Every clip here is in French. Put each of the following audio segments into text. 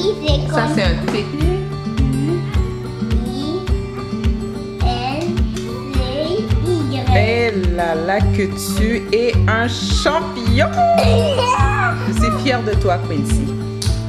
c'est comme... Ça, c'est un T. U-I-L-C-Y. Eh là là, que tu es un champion! Je suis fière de toi, Quincy.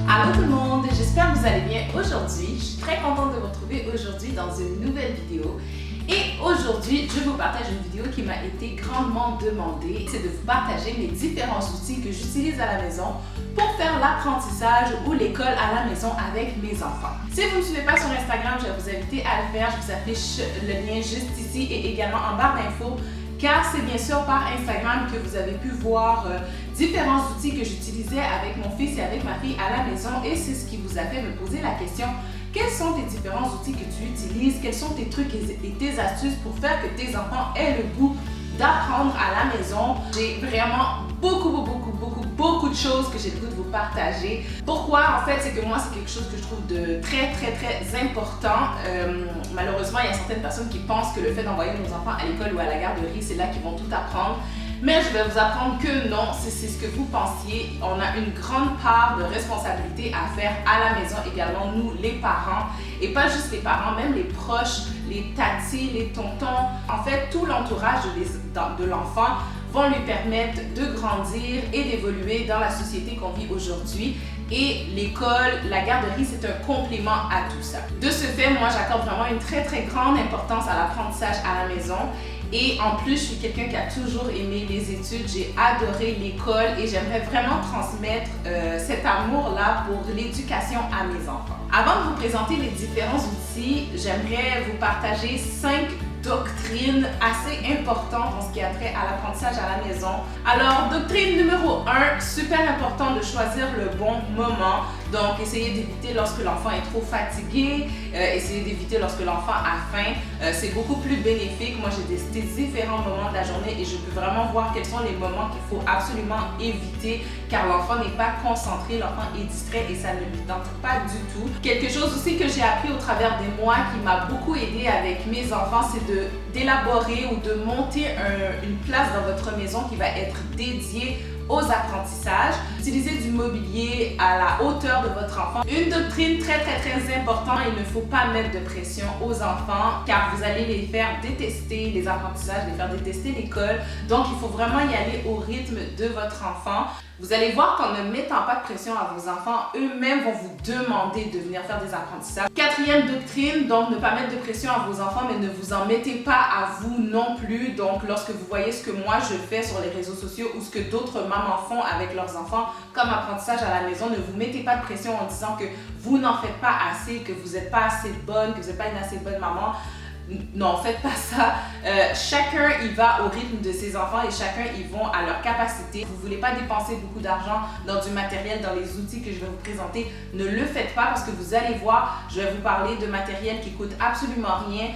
Allô tout le monde, j'espère que vous allez bien aujourd'hui. Je suis très contente de vous retrouver aujourd'hui dans une nouvelle vidéo. Et aujourd'hui, je vous partage une vidéo qui m'a été grandement demandée. C'est de vous partager mes différents outils que j'utilise à la maison pour faire l'apprentissage ou l'école à la maison avec mes enfants. Si vous ne me suivez pas sur Instagram, je vais vous inviter à le faire. Je vous affiche le lien juste ici et également en barre d'infos, car c'est bien sûr par Instagram que vous avez pu voir différents outils que j'utilisais avec mon fils et avec ma fille à la maison, et c'est ce qui vous a fait me poser la question: quels sont tes différents outils que tu utilises? Quels sont tes trucs et tes astuces pour faire que tes enfants aient le goût d'apprendre à la maison? J'ai vraiment beaucoup de choses que j'ai le goût de vous partager. Pourquoi? En fait, c'est que moi, c'est quelque chose que je trouve de très important. Malheureusement, il y a certaines personnes qui pensent que le fait d'envoyer nos enfants à l'école ou à la garderie, c'est là qu'ils vont tout apprendre. Mais je vais vous apprendre que non, c'est ce que vous pensiez. On a une grande part de responsabilité à faire à la maison également, nous les parents. Et pas juste les parents, même les proches, les tatis, les tontons. En fait, tout l'entourage de l'enfant vont lui permettre de grandir et d'évoluer dans la société qu'on vit aujourd'hui. Et l'école, la garderie, c'est un complément à tout ça. De ce fait, moi, j'accorde vraiment une très grande importance à l'apprentissage à la maison. Et en plus, je suis quelqu'un qui a toujours aimé les études, j'ai adoré l'école et j'aimerais vraiment transmettre cet amour-là pour l'éducation à mes enfants. Avant de vous présenter les différents outils, j'aimerais vous partager 5 doctrines assez importantes en ce qui a trait à l'apprentissage à la maison. Alors, doctrine numéro 1, super important de choisir le bon moment. Donc, essayez d'éviter lorsque l'enfant est trop fatigué, essayez d'éviter lorsque l'enfant a faim. C'est beaucoup plus bénéfique. Moi, j'ai testé différents moments de la journée et je peux vraiment voir quels sont les moments qu'il faut absolument éviter, car l'enfant n'est pas concentré, l'enfant est distrait et ça ne lui tente pas du tout. Quelque chose aussi que j'ai appris au travers des mois qui m'a beaucoup aidé avec mes enfants, c'est d'élaborer ou de monter une place dans votre maison qui va être dédiée aux apprentissages. Utilisez du mobilier à la hauteur de votre enfant. Une doctrine très importante, il ne faut pas mettre de pression aux enfants, car vous allez les faire détester les apprentissages, les faire détester l'école. Donc il faut vraiment y aller au rythme de votre enfant. Vous allez voir qu'en ne mettant pas de pression à vos enfants, eux-mêmes vont vous demander de venir faire des apprentissages. Quatrième doctrine, donc ne pas mettre de pression à vos enfants, mais ne vous en mettez pas à vous non plus. Donc lorsque vous voyez ce que moi je fais sur les réseaux sociaux ou ce que d'autres mamans font avec leurs enfants comme apprentissage à la maison, ne vous mettez pas de pression en disant que vous n'en faites pas assez, que vous n'êtes pas assez bonne, que vous n'êtes pas une assez bonne maman. Non, faites pas ça. Chacun y va au rythme de ses enfants et chacun y vont à leur capacité. Vous voulez pas dépenser beaucoup d'argent dans du matériel, dans les outils que je vais vous présenter, ne le faites pas, parce que vous allez voir, je vais vous parler de matériel qui coûte absolument rien.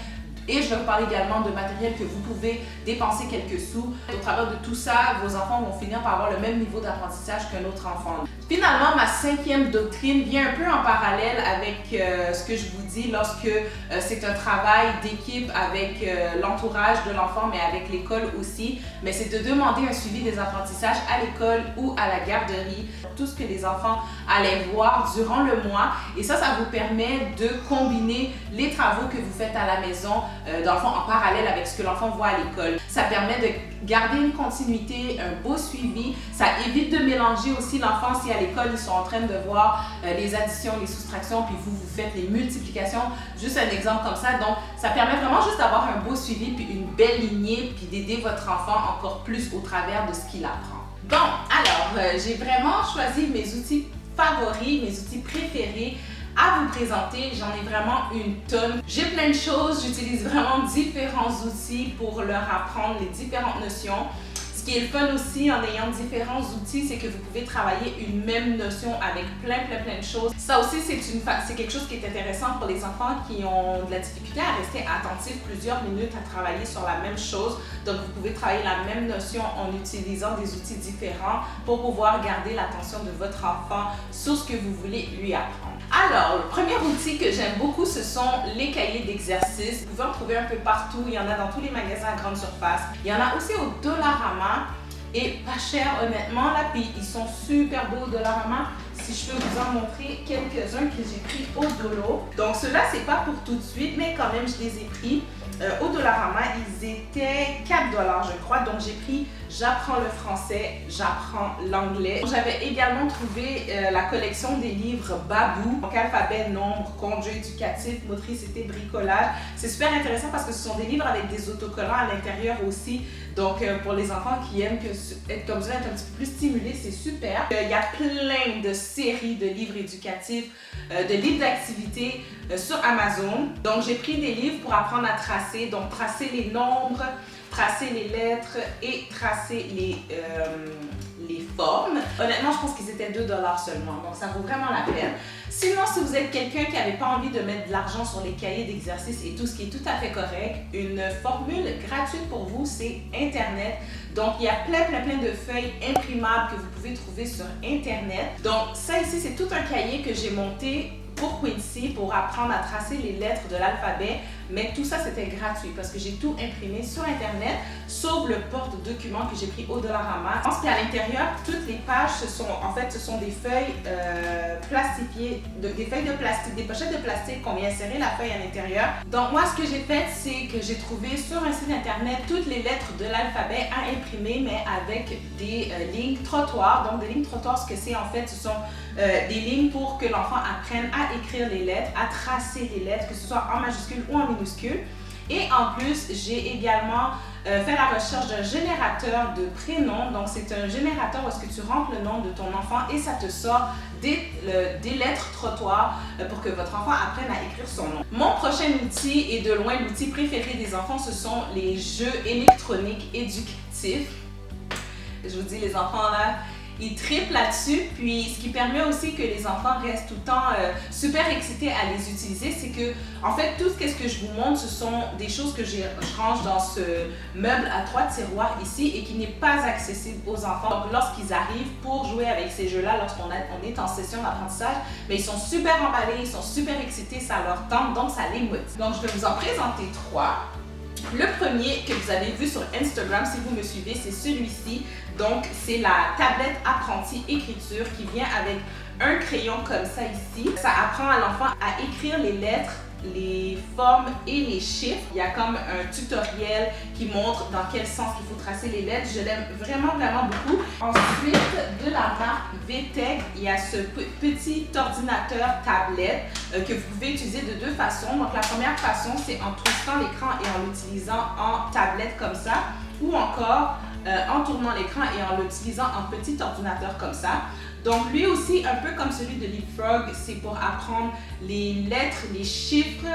Et je vais vous parler également de matériel que vous pouvez dépenser quelques sous. Au travers de tout ça, vos enfants vont finir par avoir le même niveau d'apprentissage qu'un autre enfant. Finalement, ma 5e doctrine vient un peu en parallèle avec ce que je vous dis lorsque c'est un travail d'équipe avec l'entourage de l'enfant, mais avec l'école aussi. Mais c'est de demander un suivi des apprentissages à l'école ou à la garderie. Tout ce que les enfants allaient voir durant le mois. Et ça vous permet de combiner les travaux que vous faites à la maison dans le fond, en parallèle avec ce que l'enfant voit à l'école. Ça permet de garder une continuité, un beau suivi. Ça évite de mélanger aussi l'enfant si à l'école, ils sont en train de voir les additions, les soustractions, puis vous faites les multiplications. Juste un exemple comme ça. Donc, ça permet vraiment juste d'avoir un beau suivi, puis une belle lignée, puis d'aider votre enfant encore plus au travers de ce qu'il apprend. Bon, alors, j'ai vraiment choisi mes outils favoris, mes outils préférés à vous présenter. J'en ai vraiment une tonne. J'ai plein de choses, j'utilise vraiment différents outils pour leur apprendre les différentes notions. Ce qui est le fun aussi en ayant différents outils, c'est que vous pouvez travailler une même notion avec plein de choses. Ça aussi, c'est quelque chose qui est intéressant pour les enfants qui ont de la difficulté à rester attentifs plusieurs minutes à travailler sur la même chose. Donc, vous pouvez travailler la même notion en utilisant des outils différents pour pouvoir garder l'attention de votre enfant sur ce que vous voulez lui apprendre. Alors, le premier outil que j'aime beaucoup, ce sont les cahiers d'exercices. Vous pouvez en trouver un peu partout. Il y en a dans tous les magasins à grande surface. Il y en a aussi au Dollarama. Et pas cher, honnêtement, là. Puis ils sont super beaux au Dollarama. si je peux vous en montrer quelques-uns que j'ai pris au Dolo. Donc ceux-là, c'est pas pour tout de suite, mais quand même, je les ai pris. Au Dollarama, ils étaient 4 $, je crois. Donc j'ai pris J'apprends le français, j'apprends l'anglais. J'avais également trouvé la collection des livres Babou, donc alphabet, nombre, compte, jeu éducatif, motricité, bricolage. C'est super intéressant parce que ce sont des livres avec des autocollants à l'intérieur aussi. Donc pour les enfants qui aiment être comme ça, être un petit peu plus stimulés, c'est super. Il y a plein de séries de livres éducatifs, de livres d'activités sur Amazon. Donc j'ai pris des livres pour apprendre à tracer, donc tracer les nombres, tracer les lettres et tracer les formes. Honnêtement, je pense qu'ils étaient 2 $ seulement, donc ça vaut vraiment la peine. Sinon, si vous êtes quelqu'un qui n'avait pas envie de mettre de l'argent sur les cahiers d'exercice et tout, ce qui est tout à fait correct, une formule gratuite pour vous, c'est Internet. Donc, il y a plein de feuilles imprimables que vous pouvez trouver sur Internet. Donc, ça ici, c'est tout un cahier que j'ai monté pour Quincy, pour apprendre à tracer les lettres de l'alphabet, mais tout ça c'était gratuit parce que j'ai tout imprimé sur Internet, sauf le porte-document que j'ai pris au Dollarama. Je pense qu'à l'intérieur, toutes les pages, ce sont des feuilles plastifiées, des feuilles de plastique, des pochettes de plastique qu'on vient insérer la feuille à l'intérieur. Donc moi, ce que j'ai fait, c'est que j'ai trouvé sur un site Internet toutes les lettres de l'alphabet à imprimer, mais avec des lignes trottoirs. Donc des lignes trottoirs, ce que c'est en fait, ce sont des lignes pour que l'enfant apprenne à écrire les lettres, à tracer les lettres, que ce soit en majuscule ou en minuscule. Et en plus, j'ai également fait la recherche d'un générateur de prénoms. Donc, c'est un générateur où est-ce que tu rentres le nom de ton enfant et ça te sort des lettres trottoirs pour que votre enfant apprenne à écrire son nom. Mon prochain outil, et de loin l'outil préféré des enfants, ce sont les jeux électroniques éducatifs. Je vous dis, les enfants là, ils triplent là-dessus, puis ce qui permet aussi que les enfants restent tout le temps super excités à les utiliser, c'est que, en fait, tout ce que je vous montre, ce sont des choses que je range dans ce meuble à 3 tiroirs ici et qui n'est pas accessible aux enfants. Donc, lorsqu'ils arrivent pour jouer avec ces jeux-là, lorsqu'on est en session d'apprentissage, mais ils sont super emballés, ils sont super excités, ça leur tente, donc ça les motive. Donc, je vais vous en présenter 3. Le premier que vous avez vu sur Instagram, si vous me suivez, c'est celui-ci. Donc, c'est la tablette apprenti écriture qui vient avec un crayon comme ça ici. Ça apprend à l'enfant à écrire les lettres, les formes et les chiffres. Il y a comme un tutoriel qui montre dans quel sens il faut tracer les lettres. Je l'aime vraiment beaucoup. Ensuite, de la marque VTech, il y a ce petit ordinateur tablette que vous pouvez utiliser de 2 façons. Donc la première façon, c'est en twistant l'écran et en l'utilisant en tablette comme ça, ou encore en tournant l'écran et en l'utilisant en petit ordinateur comme ça. Donc lui aussi, un peu comme celui de Leapfrog, c'est pour apprendre les lettres, les chiffres,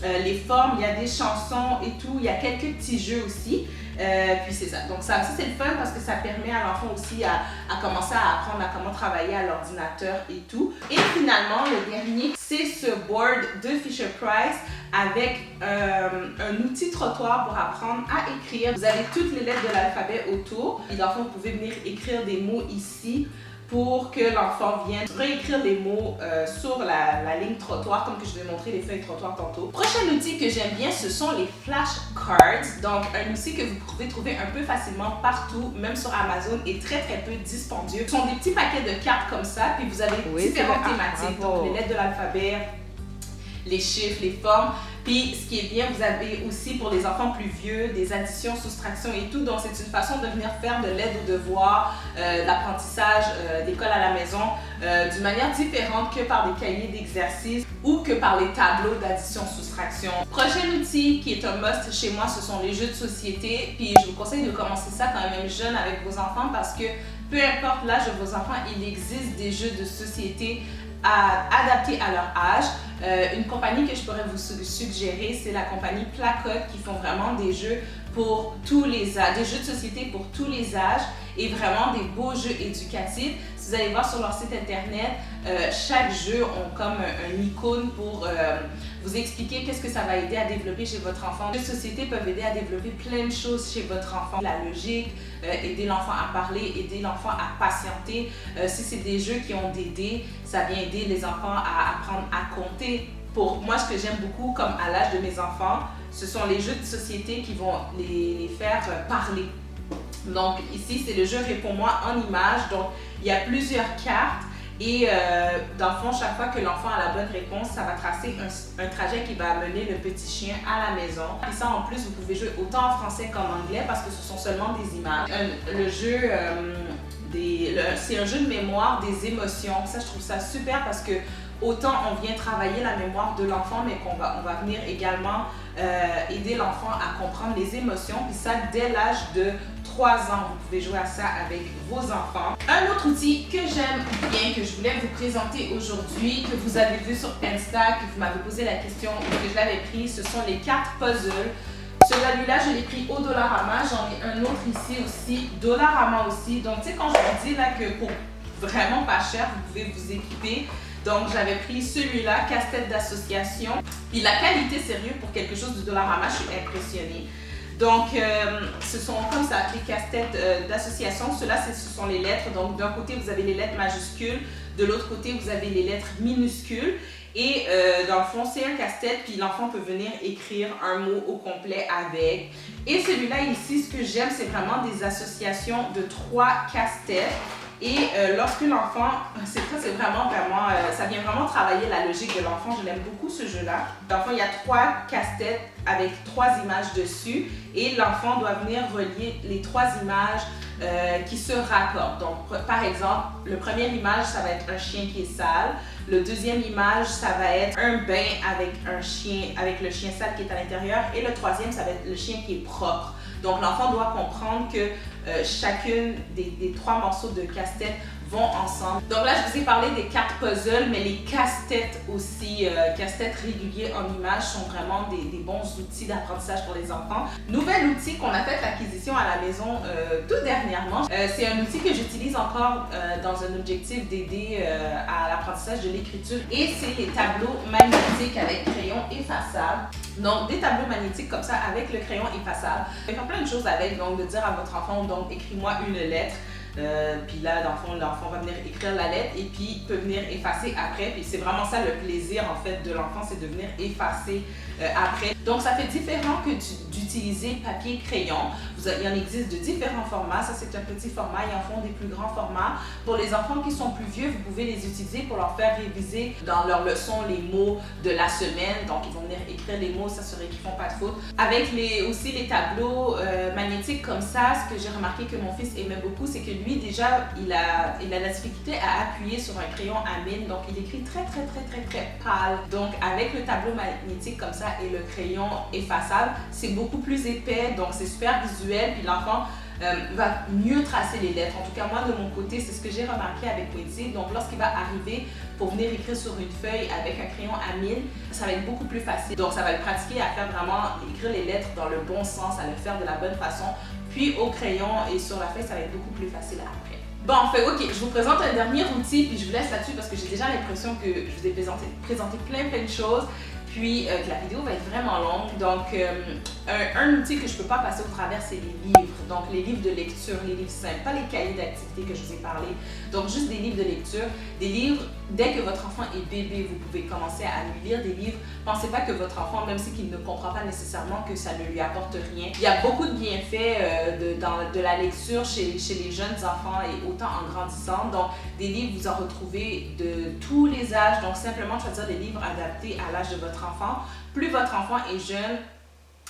les formes, il y a des chansons et tout, il y a quelques petits jeux aussi. Puis c'est ça. Donc ça aussi c'est le fun parce que ça permet à l'enfant aussi à commencer à apprendre à comment travailler à l'ordinateur et tout. Et finalement, le dernier, c'est ce board de Fisher-Price avec un outil trottoir pour apprendre à écrire. Vous avez toutes les lettres de l'alphabet autour. Et l'enfant, vous pouvez venir écrire des mots ici pour que l'enfant vienne réécrire les mots sur la ligne trottoir, comme que je vais montrer les feuilles trottoir tantôt. Prochain outil que j'aime bien, ce sont les flashcards. Donc, un outil que vous pouvez trouver un peu facilement partout, même sur Amazon, et très peu dispendieux. Ce sont des petits paquets de cartes comme ça, puis vous avez différentes thématiques. Donc, les lettres de l'alphabet, les chiffres, les formes. Puis, ce qui est bien, vous avez aussi pour les enfants plus vieux des additions, soustractions et tout. Donc, c'est une façon de venir faire de l'aide aux devoirs, d'apprentissage, d'école à la maison, d'une manière différente que par des cahiers d'exercice ou que par les tableaux d'addition, soustraction. Prochain outil qui est un must chez moi, ce sont les jeux de société. Puis, je vous conseille de commencer ça quand même jeune avec vos enfants parce que peu importe l'âge de vos enfants, il existe des jeux de société adaptés à leur âge. Une compagnie que je pourrais vous suggérer, c'est la compagnie Placote qui font vraiment des jeux pour tous les âges, des jeux de société pour tous les âges et vraiment des beaux jeux éducatifs. Si vous allez voir sur leur site internet, chaque jeu ont comme un icône pour vous expliquer qu'est-ce que ça va aider à développer chez votre enfant. Les jeux de société peuvent aider à développer plein de choses chez votre enfant. La logique, aider l'enfant à parler, aider l'enfant à patienter. Si c'est des jeux qui ont des dés, ça vient aider les enfants à apprendre à compter. Pour moi, ce que j'aime beaucoup, comme à l'âge de mes enfants, ce sont les jeux de société qui vont les faire parler. Donc ici, c'est le jeu Réponds-moi en images. Donc, il y a plusieurs cartes Et dans le fond, chaque fois que l'enfant a la bonne réponse, ça va tracer un trajet qui va amener le petit chien à la maison. Et ça, en plus, vous pouvez jouer autant en français qu'en anglais parce que ce sont seulement des images. Le jeu, c'est un jeu de mémoire des émotions. Ça, je trouve ça super parce que autant on vient travailler la mémoire de l'enfant, mais on va venir également aider l'enfant à comprendre les émotions. Puis ça, dès l'âge de 3 ans, vous pouvez jouer à ça avec vos enfants. Un autre outil que j'aime bien, que je voulais vous présenter aujourd'hui, que vous avez vu sur Insta, que vous m'avez posé la question ou que je l'avais pris, ce sont les cartes puzzle. Celui-là, je l'ai pris au Dollarama. J'en ai un autre ici aussi, Dollarama aussi. Donc, tu sais, quand je vous dis là que pour vraiment pas cher, vous pouvez vous équiper. Donc, j'avais pris celui-là, casse-tête d'association. Puis la qualité, sérieux, pour quelque chose du Dollarama, je suis impressionnée. Donc, ce sont comme ça, les casse-têtes d'association. Ceux-là, ce sont les lettres. Donc, d'un côté, vous avez les lettres majuscules. De l'autre côté, vous avez les lettres minuscules. Et dans le fond, c'est un casse-tête, puis l'enfant peut venir écrire un mot au complet avec. Et celui-là ici, ce que j'aime, c'est vraiment des associations de 3 casse-têtes. Et lorsque l'enfant, ça vient vraiment travailler la logique de l'enfant. Je l'aime beaucoup ce jeu-là. Dans le fond, il y a 3 casse-têtes avec 3 images dessus. Et l'enfant doit venir relier les 3 images qui se raccordent. Donc, par exemple, le première image, ça va être un chien qui est sale. Le deuxième image, ça va être un bain avec un chien, avec le chien sale qui est à l'intérieur. Et le troisième, ça va être le chien qui est propre. Donc, l'enfant doit comprendre que chacune des 3 morceaux de casse-tête vont ensemble. Donc là, je vous ai parlé des cartes puzzle, mais les casse-têtes aussi, casse-têtes réguliers en images sont vraiment des bons outils d'apprentissage pour les enfants. Nouvel outil qu'on a fait l'acquisition à la maison tout dernièrement. C'est un outil que j'utilise encore dans un objectif d'aider à l'apprentissage de l'écriture et c'est les tableaux magnétiques avec crayon effaçable. Donc, des tableaux magnétiques comme ça avec le crayon effaçable. Vous pouvez faire plein de choses avec, donc de dire à votre enfant, donc écris-moi une lettre. Puis là, dans le fond, l'enfant va venir écrire la lettre et puis peut venir effacer après. Puis c'est vraiment ça le plaisir en fait de l'enfant, c'est de venir effacer après. Donc ça fait différent que d'utiliser papier crayon. Il en existe de différents formats. Ça c'est un petit format, ils en font des plus grands formats. Pour les enfants qui sont plus vieux, vous pouvez les utiliser pour leur faire réviser dans leur leçon les mots de la semaine. Donc ils vont venir écrire les mots, s'assurer qu'ils ne font pas de faute. Avec aussi les tableaux magnétiques comme ça, ce que j'ai remarqué que mon fils aimait beaucoup, c'est que lui déjà, il a la difficulté à appuyer sur un crayon à mine, donc il écrit très pâle. Donc avec le tableau magnétique comme ça et le crayon effaçable, c'est beaucoup plus épais, donc c'est super visuel, puis l'enfant va mieux tracer les lettres. En tout cas, moi de mon côté, c'est ce que j'ai remarqué avec Wendy. Donc lorsqu'il va arriver pour venir écrire sur une feuille avec un crayon à mine, ça va être beaucoup plus facile. Donc ça va le pratiquer à faire vraiment écrire les lettres dans le bon sens, à le faire de la bonne façon. Puis au crayon et sur la feuille, ça va être beaucoup plus facile après. Bon, en fait, ok, je vous présente un dernier outil, puis je vous laisse là-dessus parce que j'ai déjà l'impression que je vous ai présenté plein de choses, puis que la vidéo va être vraiment longue. Donc, un outil que je ne peux pas passer au travers, c'est les livres. Donc, les livres de lecture, les livres simples, pas les cahiers d'activité que je vous ai parlé. Donc, juste des livres de lecture. Des livres, dès que votre enfant est bébé, vous pouvez commencer à lui lire des livres. Pensez pas que votre enfant, même s'il ne comprend pas nécessairement, que ça ne lui apporte rien. Il y a beaucoup de bienfaits de la lecture chez les jeunes enfants et autant en grandissant. Donc, des livres, vous en retrouvez de tous les âges. Donc, simplement choisir des livres adaptés à l'âge de votre enfant. Plus votre enfant est jeune,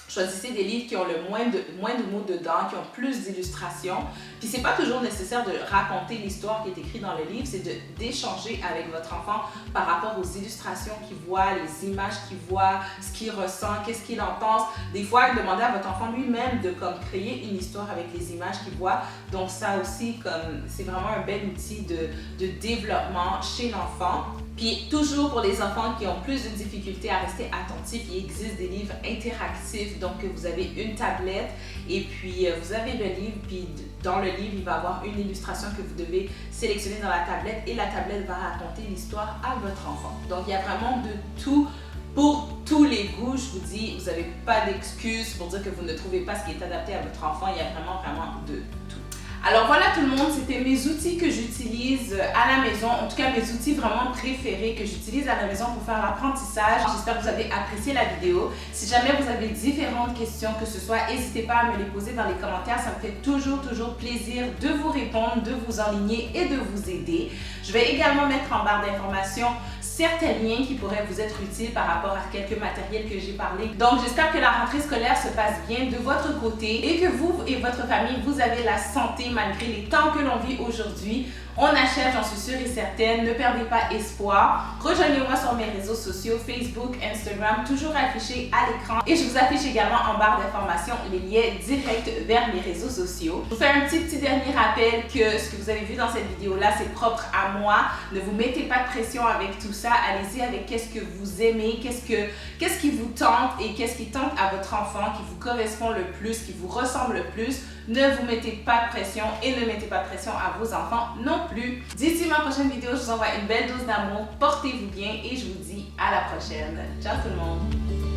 choisissez des livres qui ont le moins de mots dedans, qui ont plus d'illustrations. Puis c'est pas toujours nécessaire de raconter l'histoire qui est écrite dans le livre, c'est d'échanger avec votre enfant par rapport aux illustrations qu'il voit, les images qu'il voit, ce qu'il ressent, qu'est-ce qu'il en pense. Des fois, demandez à votre enfant lui-même de créer une histoire avec les images qu'il voit. Donc ça aussi, c'est vraiment un bel outil de développement chez l'enfant. Puis toujours pour les enfants qui ont plus de difficultés à rester attentifs, il existe des livres interactifs. Donc vous avez une tablette et puis vous avez le livre. Puis dans le livre, il va y avoir une illustration que vous devez sélectionner dans la tablette et la tablette va raconter l'histoire à votre enfant. Donc il y a vraiment de tout. Pour tous les goûts, je vous dis, vous n'avez pas d'excuses pour dire que vous ne trouvez pas ce qui est adapté à votre enfant. Il y a vraiment de tout. Alors voilà tout le monde, c'était mes outils que j'utilise à la maison, en tout cas mes outils vraiment préférés que j'utilise à la maison pour faire l'apprentissage. J'espère que vous avez apprécié la vidéo. Si jamais vous avez différentes questions que ce soit, n'hésitez pas à me les poser dans les commentaires. Ça me fait toujours plaisir de vous répondre, de vous enligner et de vous aider. Je vais également mettre en barre d'informations certains liens qui pourraient vous être utiles par rapport à quelques matériels que j'ai parlé. Donc j'espère que la rentrée scolaire se passe bien de votre côté et que vous et votre famille, vous avez la santé malgré les temps que l'on vit aujourd'hui. On achève, j'en suis sûre et certaine. Ne perdez pas espoir. Rejoignez-moi sur mes réseaux sociaux, Facebook, Instagram, toujours affichés à l'écran. Et je vous affiche également en barre d'informations les liens directs vers mes réseaux sociaux. Je vous fais un petit dernier rappel que ce que vous avez vu dans cette vidéo-là, c'est propre à moi. Ne vous mettez pas de pression avec tout ça. Allez-y avec qu'est-ce que vous aimez, qu'est-ce qui vous tente et qu'est-ce qui tente à votre enfant, qui vous correspond le plus, qui vous ressemble le plus. Ne vous mettez pas de pression et ne mettez pas de pression à vos enfants non plus. D'ici ma prochaine vidéo, je vous envoie une belle dose d'amour. Portez-vous bien et je vous dis à la prochaine. Ciao tout le monde!